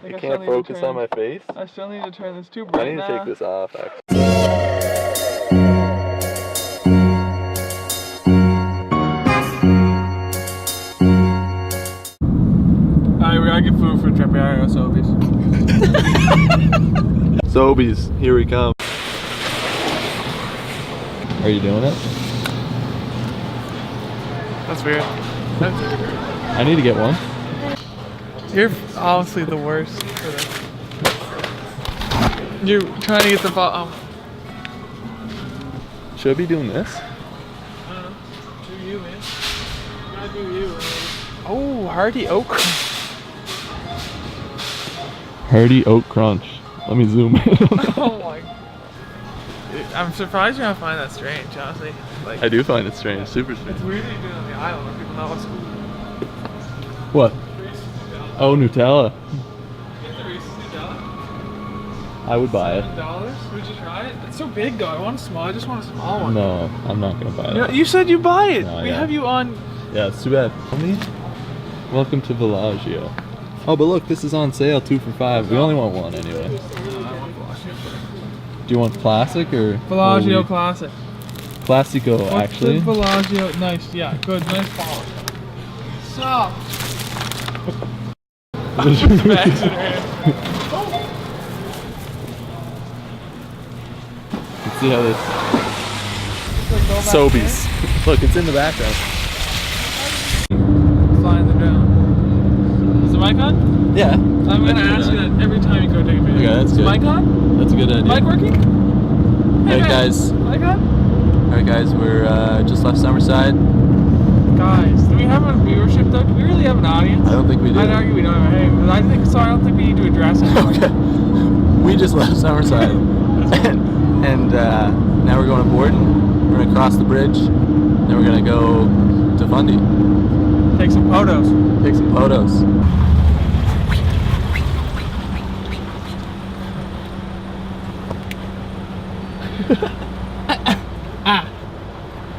Like, You can't focus on my face? I still need to turn this too I bright. need to take this off, actually. Alright, we gotta get food for Trepiario Sobeys. Sobeys, here we come. Are you doing it? That's weird. I need to get one. You're honestly the worst for this. You're trying to get the bottom. Should I be doing this? I don't know. Do you, man. You gotta do you. Oh, hearty oak. Hearty oat crunch. Let me zoom in. Oh my. I'm surprised you don't find that strange, honestly. Like, I do find it strange, super strange. it's weird that you do it on the island where people know what's What? Oh, Nutella. Get the Reese's Nutella. I would buy it. $7? Would you try it? It's so big though. I want a small. I just want a small one. No, I'm not gonna buy You, know, it. you said you buy it. No, We yeah. have you on. Yeah, it's too bad. Welcome to Villaggio. Oh, but look, this is on sale, 2 for $5. We only want one anyway. I want Bellagio. Do you want classic or Bellagio or Classic. Classico? What's Actually, the Bellagio? Nice. Yeah. Good. Nice polish. Stop. Bags in her hand. let's see how this. Like, go back Sobeys. Look, it's in the background. there. Flying the drone. Is the mic on? Yeah. I'm gonna ask you that every time you go take a video. Okay, that's Is the good. mic on? That's a good idea. Mic working? Alright, man. guys. Mic on? Alright, guys. We're just left Summerside. Guys, do we have a viewership though? Do we really have an audience? I don't think we do. I'd argue we don't have a hey, but I don't think we need to address it. Okay. We just left Summerside, and now we're going to Borden. We're gonna cross the bridge, then we're gonna go to Fundy, Take some photos. take some photos.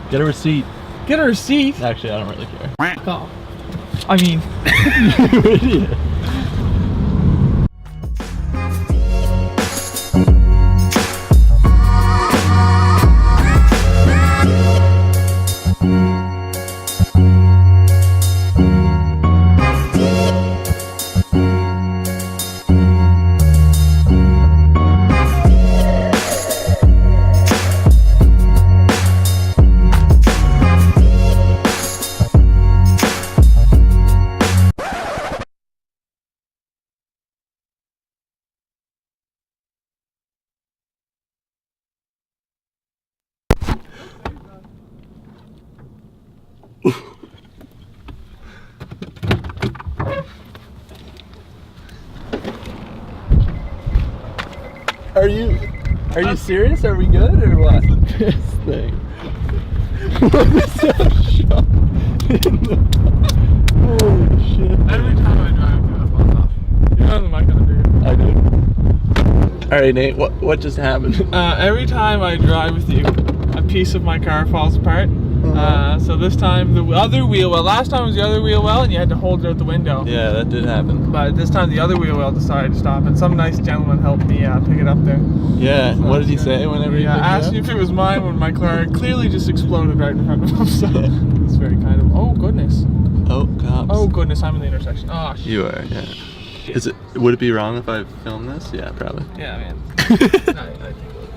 Get a receipt. Get a receipt. Actually, I don't really care. Oh. I mean, You idiot. Are you serious? Are we good or what? This thing. Look, this shot in the. Holy shit. every time I drive, that falls off. You know the mic on the I do. Alright, Nate, what just happened? Every time I drive with you, a piece of my car falls apart. So this time the other wheel well. Last time was the other wheel well, and you had to hold it out the window. Yeah, that did happen. But this time the other wheel well decided to stop, and some nice gentleman helped me pick it up there. Yeah, what did he say whenever he Yeah, picked asked me it if it was mine when my car clearly just exploded right in front of him. So it's very kind of. Oh goodness. up? Oh, cops. Oh goodness, I'm in the intersection. Oh shit. You are, yeah. Is it? Would it be wrong if I filmed this? Yeah, probably. Yeah, man. I think it would.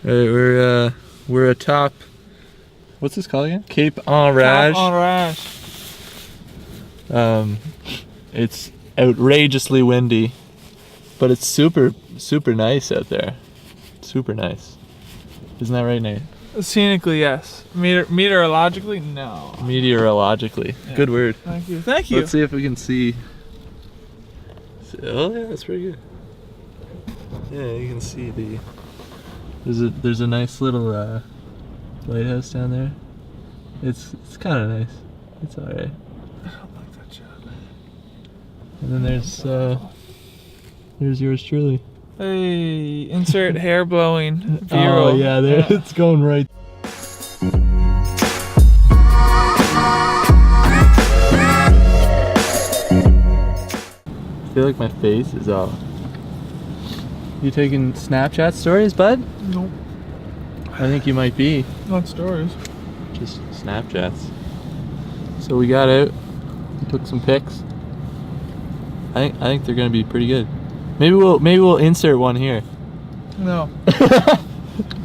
Alright, we're atop. What's this called again? Cape Enrage. It's outrageously windy, but it's super nice out there. Super nice. Isn't that right, Nate? Scenically, yes. Meteorologically, no. Meteorologically. Yeah. Good word. Thank you. Thank you. Let's see if we can see. Oh yeah, that's pretty good. Yeah, you can see the. There's a nice little lighthouse down there. It's kind of nice. It's alright. And then there's yours truly. Hey, insert hair blowing. Oh yeah, there it's going right. I feel like my face is off. You taking Snapchat stories, bud? Nope. I think you might be. Not stories. Just Snapchats. So we got out, took some pics. I think they're gonna be pretty good. Maybe we'll insert one here. No.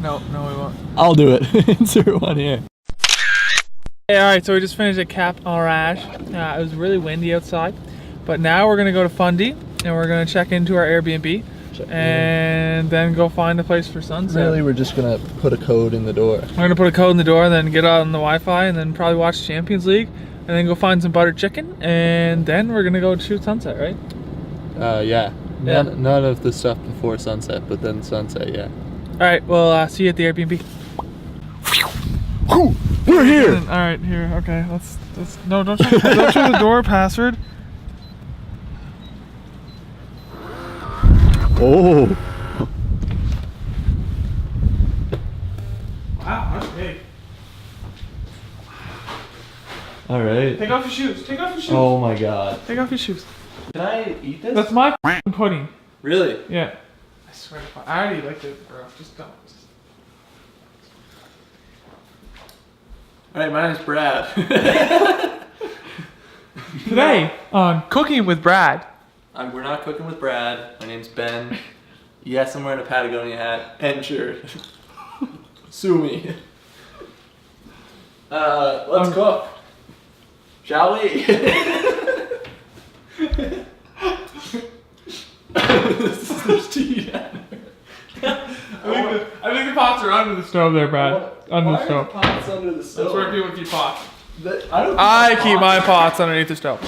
No, we won't. I'll do it. Insert one here. Hey, alright, so we just finished at Cap Enrage. It was really windy outside. But now we're gonna go to Fundy and we're gonna check into our Airbnb and then go find a place for sunset. Really, we're just gonna put a code in the door. We're gonna put a code in the door and then get on the Wi-Fi and then probably watch Champions League and then go find some buttered chicken and then we're gonna go shoot sunset, right? Yeah. Yeah. None of the stuff before sunset, but then sunset, yeah. Alright, well see you at the Airbnb. We're here! Alright, here, okay, let's no, don't show the door password. Oh! Wow, that's big. Alright. Take off your shoes, take off your shoes. Oh my god. Take off your shoes. Can I eat this? That's my pudding. Really? Yeah. I swear to God. I already liked it, bro. Just don't. Alright, my name's Brad. Today on Cooking with Brad. We're not cooking with Brad. My name's Ben. Yes, I'm wearing a Patagonia hat and shirt. Sue me. Let's cook. Shall we? There's tea down there. I think the pots are under the stove there, Brad. Under the stove. Pots under the stove? That's where people keep pots. I I keep my pots underneath the stove.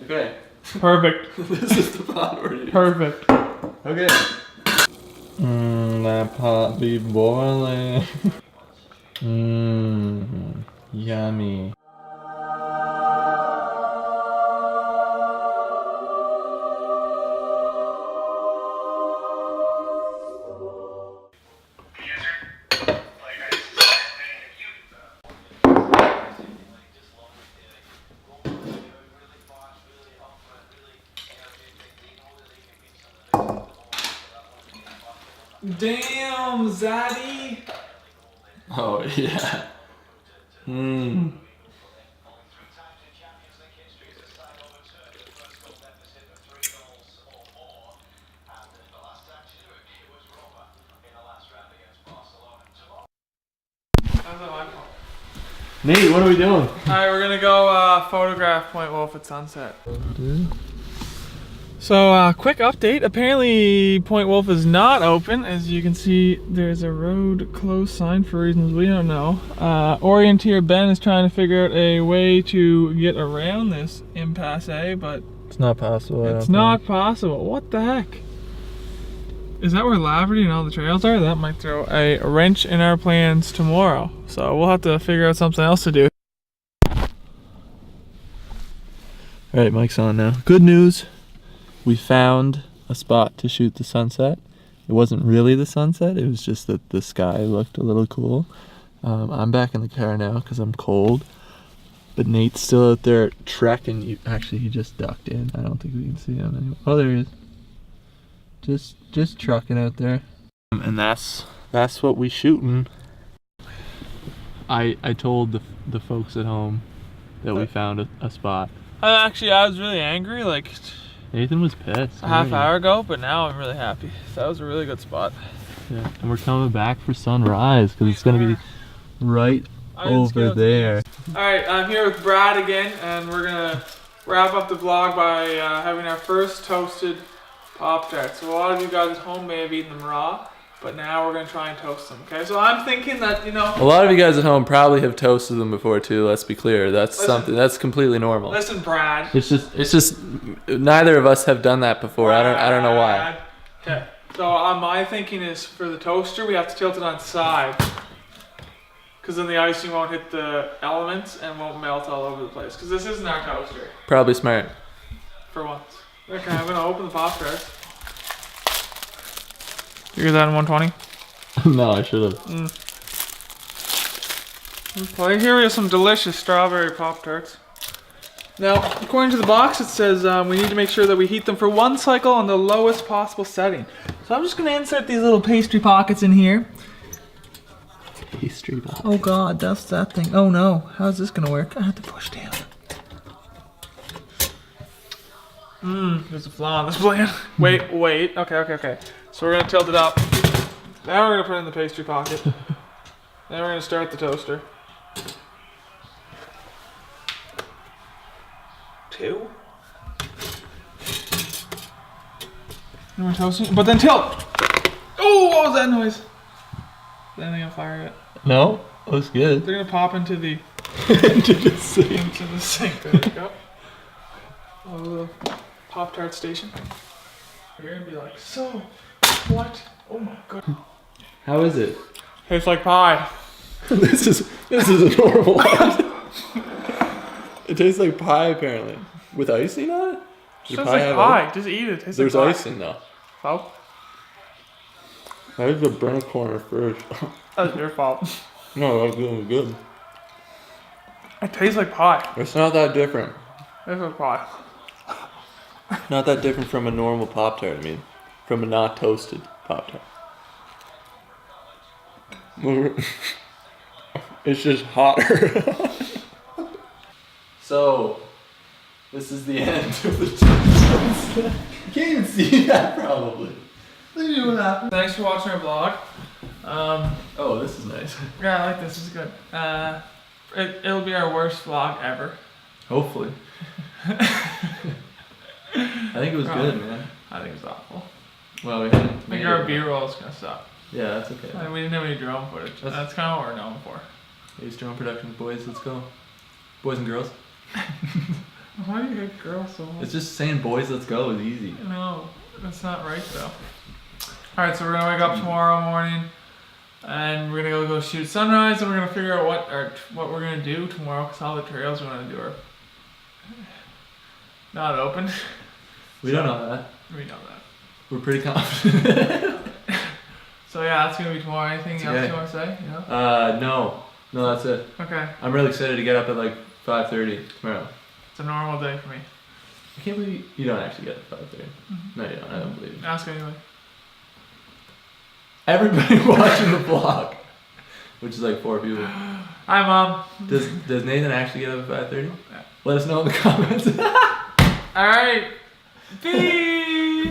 Okay. Perfect. This is the pot already. Perfect. Okay. That pot be boiling. Yummy. Damn, Zaddy. Oh yeah. Nate, what are we doing? Alright, we're gonna go photograph Point Wolf at sunset. So, quick update. Apparently, Point Wolf is not open. As you can see, there's a road closed sign for reasons we don't know. Orienteer Ben is trying to figure out a way to get around this impasse, but It's not possible. it's not possible. What the heck? Is that where Laverty and all the trails are? That might throw a wrench in our plans tomorrow. So we'll have to figure out something else to do. Alright, mic's on now. Good news. We found a spot to shoot the sunset. It wasn't really the sunset, it was just that the sky looked a little cool. I'm back in the car now because I'm cold. But Nate's still out there trekking. Actually, he just ducked in. I don't think we can see him anymore. Oh, there he is. Just trucking out there. And that's what we shooting. I told the folks at home that we found a spot. Actually, I was really angry like Nathan was pissed. a half hour ago, but now I'm really happy. That was a really good spot. Yeah, and we're coming back for sunrise because it's gonna be right over there. Alright, I'm here with Brad again, and we're gonna wrap up the vlog by having our first toasted Pop-Tarts. So a lot of you guys at home may have eaten them raw, but now we're gonna try and toast them, okay? So I'm thinking that, A lot of you guys at home probably have toasted them before too, let's be clear. That's completely normal. Listen, Brad. It's just neither of us have done that before. I don't know why. Okay. So my thinking is for the toaster we have to tilt it on its side. Because then the icing won't hit the elements and won't melt all over the place. Because this isn't our toaster. Probably smart. For once. Okay, I'm gonna open the Pop-Tarts. You get that in 120? No, I should have. Okay, here we have some delicious strawberry Pop-Tarts. Now, according to the box, it says we need to make sure that we heat them for 1 cycle on the lowest possible setting. So I'm just gonna insert these little pastry pockets in here. Pastry box. Oh god, that's that thing. Oh no, how's this gonna work? I have to push down. There's a flaw on this plan. Wait. Okay. So we're gonna tilt it up. Now we're gonna put it in the pastry pocket. Then we're gonna start the toaster. 2. And we're toasting, but then tilt! Oh, what was that noise? Is anything on fire yet? No, that was good. They're gonna pop into the Into the sink. into the sink. There we go. A little Pop-Tart station. You're gonna be like, so what? Oh my god. How is it? Tastes like pie. This is a normal one. It tastes like pie apparently. With icing on it? It tastes like pie. Just eat it. Tastes There's like pie. icing though. Oh, I had the burn corner first. that's your fault. No, that was good. It tastes like pie. It's not that different. Tastes like pie. Not that different from a normal Pop-Tart, I mean. From a not toasted Pop-Tart. It's just hotter. So, this is the end of the sunset. You can't even see that probably. Look at what happened. Thanks for watching our vlog. Oh, this is nice. Yeah, I like this. It's good. It'll be our worst vlog ever. Hopefully. I think it was good, man. I think it's awful. Well, we haven't I think made our it. B-roll is gonna suck. Yeah, that's okay. We didn't have any drone footage. That's kind of what we're known for. Ace Drone Productions, boys, let's go. Boys and girls. Why do you hate girls so much? It's just saying boys, let's go is easy. No, that's not right though. Alright, so we're gonna wake up tomorrow morning and we're gonna go shoot sunrise and we're gonna figure out what we're gonna do tomorrow because all the trails we want to do are not open. We don't know that. We know that. We're pretty confident. So yeah, that's gonna be tomorrow. Anything else okay. you want to say? Yeah? No, that's it. Okay. I'm really excited to get up at like 5:30 tomorrow. It's a normal day for me. I can't believe you don't actually get up at 5:30. No, you don't. I don't believe you. Ask anyway. Everybody watching the vlog, which is like 4 people. Hi, Mom. Does Nathan actually get up at 5:30? Yeah. Let us know in the comments. Alright. Peace.